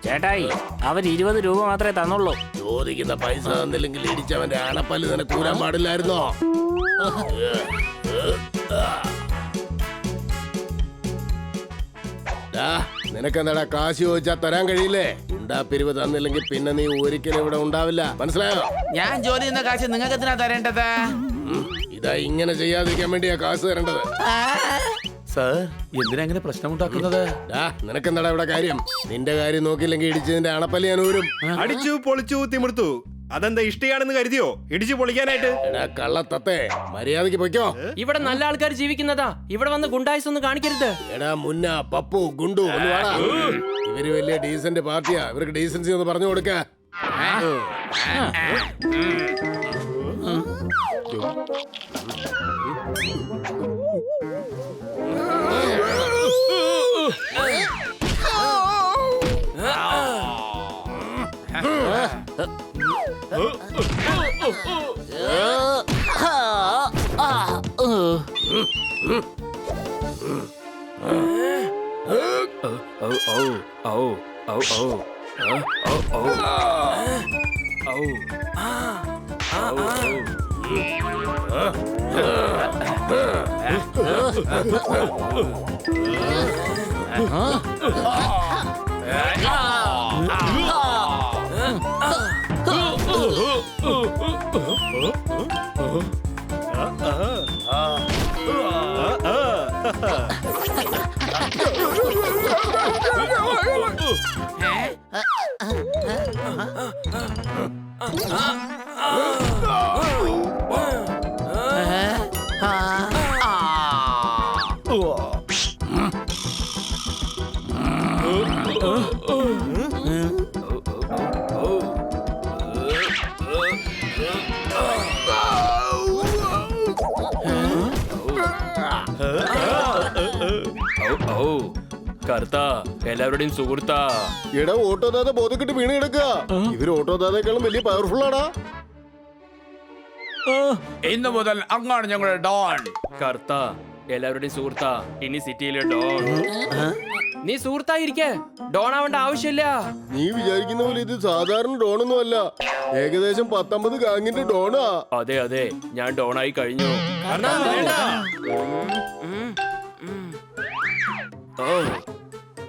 ചേട്ടായി, അവൻ 20 രൂപ മാത്രമേ തന്നുള്ളൂ. ചോദിക്കുന്ന പൈസ തന്നില്ലെങ്കിൽ ഇടിച്ചവന്റെ അണപ്പല്ല് നിനക്ക് കൂരാൻ പാടില്ലായിരുന്നോ? നിനക്കെന്താടാ കാശ് ചോദിച്ചാ തരാൻ കഴിയില്ലേ? പിരിവ് തന്നില്ലെങ്കിൽ പിന്നെ നീ ഒരിക്കലും ഇവിടെ ഉണ്ടാവില്ല, മനസ്സിലായോ? ഞാൻ ജോലി ചെയ്യുന്ന കാശ് നിങ്ങൾക്ക് എന്തിനാ തരേണ്ടത്? ഇതാ ഇങ്ങനെ ചെയ്യാതിരിക്കാൻ വേണ്ടിയാ കാശ് തരേണ്ടത്. സർ, എന്തിനാ അങ്ങനെ പ്രശ്നമുണ്ടാക്കുന്നത്? നിനക്കെന്താടാ ഇവിടെ കാര്യം? നിന്റെ കാര്യം നോക്കിയില്ലെങ്കിൽ ഇടിച്ചതിന്റെ അണപ്പല്ല് ഞാൻ ഊരും. അടിച്ചു പൊളിച്ചു തിമിർത്തു. അതെന്താ ഇഷ്ടിയാണെന്ന് കരുതിയോ ഇടിച്ചു പൊളിക്കാനായിട്ട്? കള്ളത്തത്തെ, മര്യാദക്ക് പൊയ്ക്കോ. ഇവിടെ നല്ല ആൾക്കാർ ജീവിക്കുന്നതാ. ഇവിടെ വന്ന് ഗുണ്ടായിസ് ഒന്നും കാണിക്കരുത്. എടാ മുന്ന, പപ്പു, ഗുണ്ടു ഒന്ന് വാടാ. ഇവര് വലിയ ഡീസന്റ് പാർട്ടിയാ. ഇവർക്ക് ഡീസൻസി ഒന്ന് പറഞ്ഞു കൊടുക്ക. എല്ലാവരുടെയും സുഹൃത്താ. എടാ, ഓട്ടോദാത ബോധക്കെട്ട് വീണ് കിടക്കുക. ഇവര് ഓട്ടോദാതേക്കാളും വലിയ പവർഫുൾ ആടാ. ഇന്നു മുതൽ അങ്ങാണ് ഞങ്ങളുടെ ഡോൺ. കർത്ത, എല്ലാവരുടെയും സുഹൃത്താ. ഇനി സിറ്റിയിലെ ഡോൺ. നീ സുഹൃത്തായിരിക്കെ, ഡോൺ ആവേണ്ട ആവശ്യമില്ല. നീ വിചാരിക്കുന്ന പോലെ ഇത് സാധാരണ ഡോണൊന്നും അല്ല. ഏകദേശം 19 ഗാങ്ങിന്റെ ഡോണാ. അതെ അതെ, ഞാൻ ഡോണായി കഴിഞ്ഞു.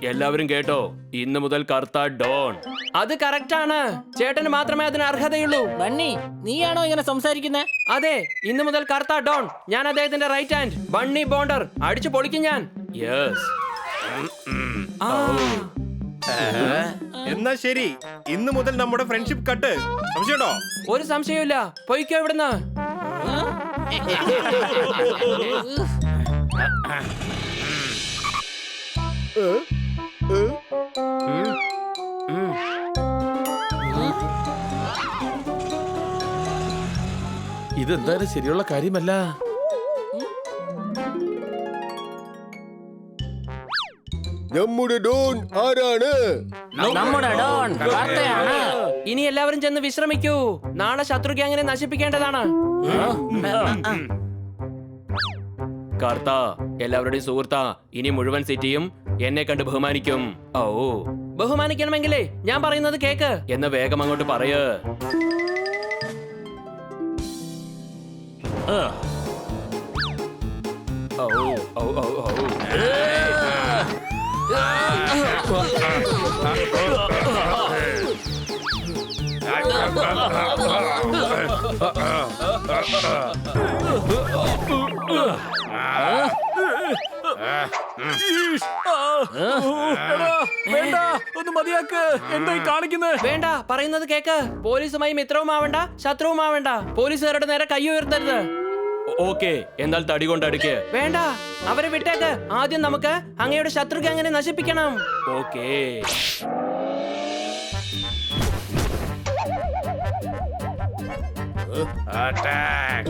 എല്ലാവരും കേട്ടോ, ഇന്ന് മുതൽ കർത്ത ഡോൺ. അത് കറക്റ്റ് ആണ്. ചേട്ടന് മാത്രമേ അതിന് അർഹതയുള്ളൂ. ബണ്ണി, നീയാണോ ഇങ്ങനെ സംസാരിക്കുന്നത്? അതെ, ഇന്ന് മുതൽ കർത്ത ഡോൺ. ഞാൻ അദ്ദേഹത്തിന്റെ റൈറ്റ് ഹാൻഡ്. ബണ്ണി ബോണ്ടർ. അടിച്ചു പൊളിക്കും ഞാൻ. യെസ്. എന്നാ ശരി, ഇന്ന് മുതൽ നമ്മുടെ ഫ്രണ്ട്ഷിപ്പ് കട്ട്. സംശയമുണ്ടോ? ഒരു സംശയമില്ല. പോയിക്കോ ഇവിടുന്ന്. ഇതെന്തായാലും ശരിയുള്ള കാര്യമല്ല. നമ്മുടെ ഡോൺ ആരാണ്? നമ്മുടെ ഡോൺ കർത്തയാണ്. ഇനി എല്ലാവരും ചെന്ന് വിശ്രമിക്കൂ. നാളെ ശത്രു ഗ്യാങ്ങിനെ നശിപ്പിക്കേണ്ടതാണ്. കർത്ത, എല്ലാവരുടെയും സുഹൃത്താ. ഇനി മുഴുവൻ സിറ്റിയും എന്നെ കണ്ട് ബഹുമാനിക്കും. ഓ, ബഹുമാനിക്കണമെങ്കിലേ ഞാൻ പറയുന്നത് കേക്ക്. എന്ന് വേഗം അങ്ങോട്ട് പറയ്. ഓ ഓ ഓ ഓ. വേണ്ട, ഒന്ന് മതിയാക്ക്. എന്തായി കാണിക്കുന്നത്? വേണ്ട, പറയുന്നത് കേക്ക്. പോലീസുമായി മിത്രവുമാവണ്ട, ശത്രുവുമാവണ്ട. പോലീസുകാരുടെ നേരെ കൈ ഉയർത്തരുത്. ഓക്കെ, എന്നാൽ തടി കൊണ്ടടിക്ക്. വേണ്ട, അവരെ വിട്ടേക്ക്. ആദ്യം നമുക്ക് അങ്ങയുടെ ശത്രു ഗ്യാങ്ങിനെ നശിപ്പിക്കണം. ഓക്കേ. Attack!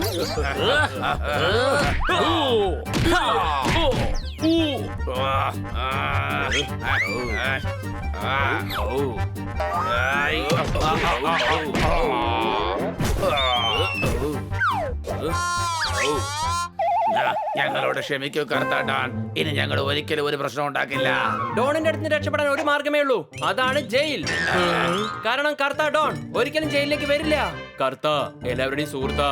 ഞങ്ങളോട് ക്ഷമിക്കൂ കറുത്ത ഡോൺ. ഇനി ഞങ്ങൾ ഒരിക്കലും ഒരു പ്രശ്നം ഉണ്ടാക്കില്ല. ഡോണിന്റെ അടുത്ത് നിന്ന് രക്ഷപ്പെടാൻ ഒരു മാർഗമേ ഉള്ളൂ, അതാണ് ജയിൽ. കാരണം കർത്ത ഡോൺ ഒരിക്കലും ജയിലിലേക്ക് വരില്ല. കർത്ത എല്ലാവരുടെയും സുഹൃത്താ.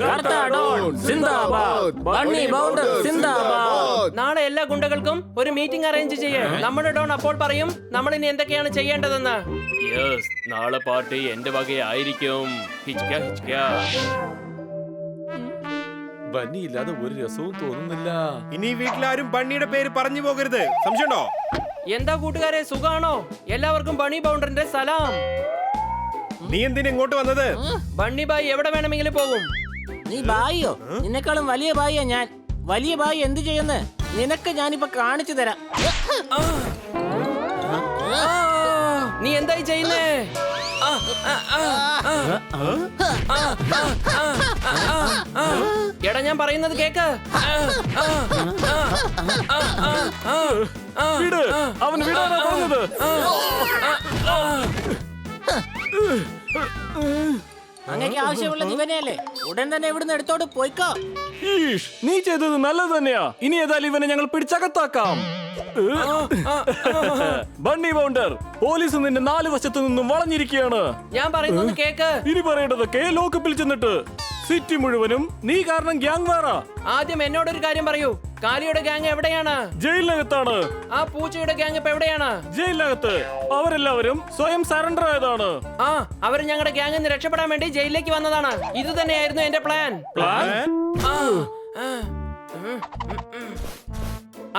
കറുത്ത ഡോൺ സിന്ദാബാദ്, ബണ്ണി ബൗണ്ടർ സിന്ദാബാദ്. നാളെ എല്ലാ ഗുണ്ടകൾക്കും ഒരു മീറ്റിംഗ് അറേഞ്ച് ചെയ്യേ. നമ്മുടെ ഡോൺ അപ്പോൾ പറയും നമ്മൾ ഇനി എന്തൊക്കെയാണ് ചെയ്യേണ്ടതെന്ന്. യെസ്, നാളെ പാർട്ടി എന്റെ വകയായിരിക്കും. ഹിച്ക ഹിച്ക. ബന്നി ഇല്ലാതെ ഒരു രസവും തോന്നുന്നില്ല. ഇനി വീട്ടിലാരും ബണ്ണിയുടെ പേര് പറഞ്ഞു പോകരുത്. സംശയമുണ്ടോ? എന്താ കൂട്ടുകാരെ, സുഖാണോ? എല്ലാവർക്കും ബണ്ണി ബൗണ്ടറിന്റെ സലാം. നീ എന്തിനാ ഇങ്ങോട്ട് വന്നത്? ബണ്ണി ബായ് എവിടെ വേണമെങ്കിലും പോകും. നീ ബായിയോ? നിന്നെക്കാളും വലിയ ബായിയാ ഞാൻ. വലിയ ബായി എന്ത് ചെയ്യുന്നു നിനക്ക് ഞാനിപ്പോ കാണിച്ചു തരാം. നീ എന്തായി ചെയ്യുന്നേ? എടാ ഞാൻ പറയുന്നത് കേക്ക്. വിട്, അവൻ വിടാനാ പറഞ്ഞത്. അങ്ങേക്ക് ആവശ്യമുള്ളത് ഇവനെയല്ലേ? ഉടൻ തന്നെ ഇവിടുന്ന് എടുത്തോട്ട് പോയിക്കോ. ഈഷ്, നീ ചെയ്തത് നല്ലത് തന്നെയാ. ഇനി ഏതായാലും ഇവനെ ഞങ്ങൾ പിടിച്ചകത്താക്കാം. ബണ്ണി ബൗണ്ടർ, പോലീസ് നിന്നെ 4 വശത്തു നിന്നും വളഞ്ഞിരിക്കുകയാണ്. ഞാൻ പറയുന്നത് കേക്ക്. ഇനി പറയേണ്ടതൊക്കെ ലോക്കപ്പിൽ ചെന്നിട്ട് സിറ്റി മുഴുവനും നീ കാരണം ഗ്യാങ് വാറാ. ആദ്യം എന്നോടൊരു കാര്യം പറയൂ. കാലിയുടെ ഗ്യാങ് എവിടെയാണ്? ജയിലിനകത്താണ്. ആ പൂച്ചയുടെ ഗ്യാങ് ഇപ്പൊ എവിടെയാണ്? ജയിലിനകത്ത്. അവരെല്ലാവരും സ്വയം സറണ്ടർ ആയതാണ്. അവർ ഞങ്ങളുടെ ഗ്യാങ്ങിൽ നിന്ന് രക്ഷപ്പെടാൻ വേണ്ടി ജയിലിലേക്ക് വന്നതാണ്. ഇത് തന്നെയായിരുന്നു എന്റെ പ്ലാൻ.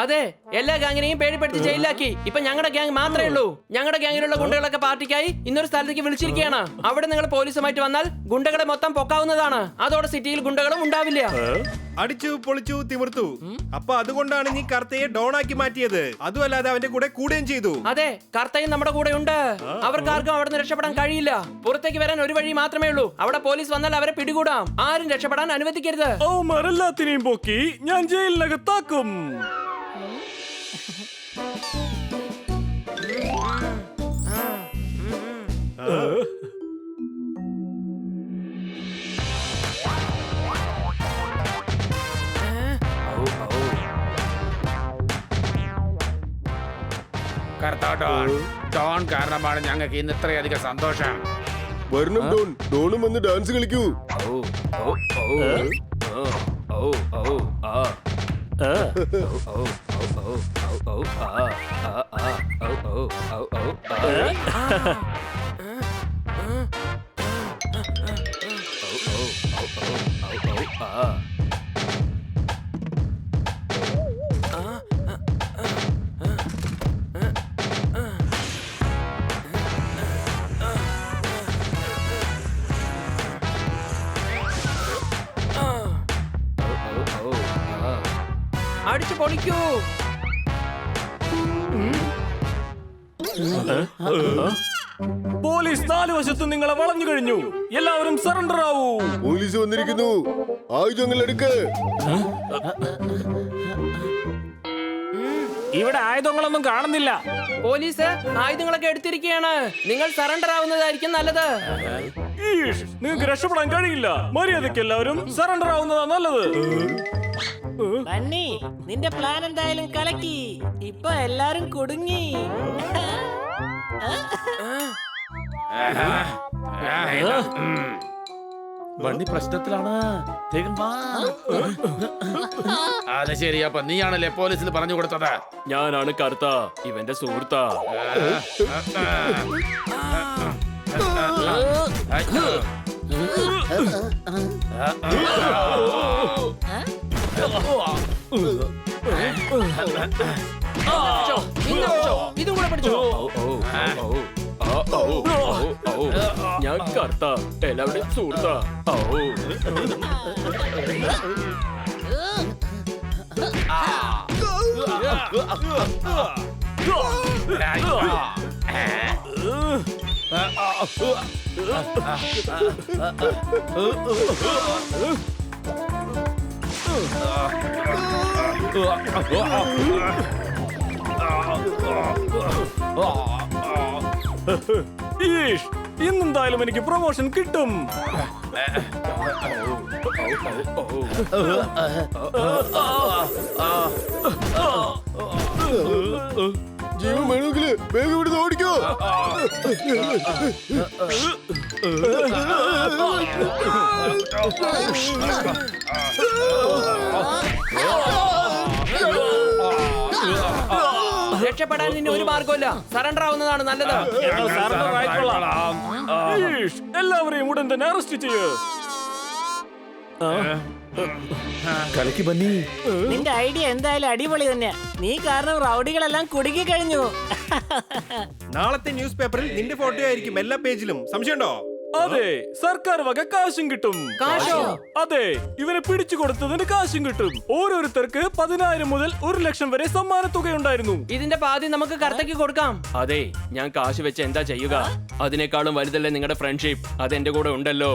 അതെ, എല്ലാ ഗാങ്ങിനെയും പേടിപ്പെടുത്തി ജയിലിലാക്കി. ഇപ്പൊ ഞങ്ങളുടെ ഗ്യാങ് മാത്രമേ ഉള്ളൂ. ഞങ്ങളുടെ ഗ്യാങ്ങിലുള്ള ഗുണ്ടകളൊക്കെ പാർട്ടിക്കായി ഇന്നൊരു സ്ഥലത്തേക്ക് വിളിച്ചിരിക്കുകയാണ്. അവിടെ നിങ്ങൾ പോലീസുമായിട്ട് വന്നാൽ ഗുണ്ടകളെ മൊത്തം പൊക്കാവുന്നതാണ്. അതോടെ സിറ്റിയിൽ ഗുണ്ടകളും ഉണ്ടാവില്ല. അടിച്ചു പൊളിച്ചു തിമിർത്തു. അപ്പൊ അതുകൊണ്ടാണ് നീ കർത്തയെ ഡോണാക്കി മാറ്റിയത്. അതുമല്ലാതെ അവന്റെ കൂടെ കൂടുകയും ചെയ്തു. അതെ, കർത്തയും നമ്മുടെ കൂടെ ഉണ്ട്. അവർക്കാർക്കും അവിടെ നിന്ന് രക്ഷപ്പെടാൻ കഴിയില്ല. പുറത്തേക്ക് വരാൻ ഒരു വഴി മാത്രമേ ഉള്ളൂ. അവിടെ പോലീസ് വന്നാൽ അവരെ പിടികൂടാം. ആരും രക്ഷപ്പെടാൻ അനുവദിക്കരുത്. അവന്മാരെല്ലാത്തിനെയും പൊക്കി ഞാൻ ജയിലിനകത്താക്കും. കറുത്ത ഡോൺ, ഡോൺ കാരണമാണ് ഞങ്ങൾക്ക് ഇന്ന് ഇത്രയധികം സന്തോഷം. വരണം ഡോൺ. ഡോണും വന്ന് ഡാൻസ് കളിക്കൂ. അടിച്ചു പൊളിക്കൂ. പോലീസ് 4 വശത്തും നിങ്ങളെ വളഞ്ഞു കഴിഞ്ഞു. എല്ലാവരും സറണ്ടർ ആവൂ. പോലീസ് വന്നിരിക്കുന്നു. ആയുധങ്ങൾ എടുക്ക്. ഇവിടെ ആയുധങ്ങളൊന്നും കാണുന്നില്ല. പോലീസ് ആയുധങ്ങളൊക്കെ എടുത്തിരിക്കുകയാണ്. നിങ്ങൾ സറണ്ടർ ആവുന്നതായിരിക്കും നല്ലത്. ഈഷ്, നിങ്ങൾക്ക് രക്ഷപ്പെടാൻ കഴിയില്ല. മര്യാദയ്ക്ക് എല്ലാവരും സറണ്ടർ ആവുന്നതാ നല്ലത്. ബണ്ണി, നിന്റെ പ്ലാൻ എന്തായാലും കലക്കി. ഇപ്പൊ എല്ലാരും കുടുങ്ങി. ബണ്ണി പ്രശ്നത്തിലാണ്. വേഗം വാ. അത് ശരി, അപ്പൊ നീയാണല്ലേ പോലീസിൽ പറഞ്ഞു കൊടുത്തത്? ഞാനാണ് കർത്ത, ഇവന്റെ സുഹൃത്താ. ഇതും കൂടെ പഠിച്ചോ. ഞാൻ കർത്ത, എല്ലാവരുടെയും സുഹൃത്താ. ഈഷ്, ഇന്നെന്തായാലും എനിക്ക് പ്രൊമോഷൻ കിട്ടും. ജീവൻ വേണമെങ്കില് വേഗം ഇവിടുന്ന് ഓടിക്കോ. രക്ഷപ്പെടാൻ ഇനി ഒരു മാർഗമില്ല. സറണ്ടർ ആവുന്നതാണ് നല്ലത്. surrender ആയിക്കൊള്ളാം. ഈഷ്, എല്ലാവരെയും ഉടൻ തന്നെ അറസ്റ്റ് ചെയ്യ്. കലക്കി ബന്നി. നിന്റെ ഐഡിയ എന്തായാലും അടിപൊളി തന്നെ. നീ കാരണം റൗഡികളെല്ലാം കുടുങ്ങി കഴിഞ്ഞു. നാളത്തെ ന്യൂസ് പേപ്പറിൽ നിന്റെ ഫോട്ടോ ആയിരിക്കും എല്ലാ പേജിലും. സംശയമുണ്ടോ? അതെ, സർക്കാർ വക കാശും കിട്ടും. കാശോ? അതെ, ഇവരെ പിടിച്ചു കൊടുത്തതിന് കാശും കിട്ടും. ഓരോരുത്തർക്ക് 10,000 മുതൽ 1,00,000 വരെ സമ്മാന തുകയുണ്ടായിരുന്നു. ഇതിന്റെ പാതി നമുക്ക് കർത്തയ്ക്ക് കൊടുക്കാം. അതെ, ഞാൻ കാശ് വെച്ച് എന്താ ചെയ്യുക? അതിനേക്കാളും വലുതല്ലേ നിങ്ങളുടെ ഫ്രണ്ട്ഷിപ്പ്. അത് എന്റെ കൂടെ ഉണ്ടല്ലോ.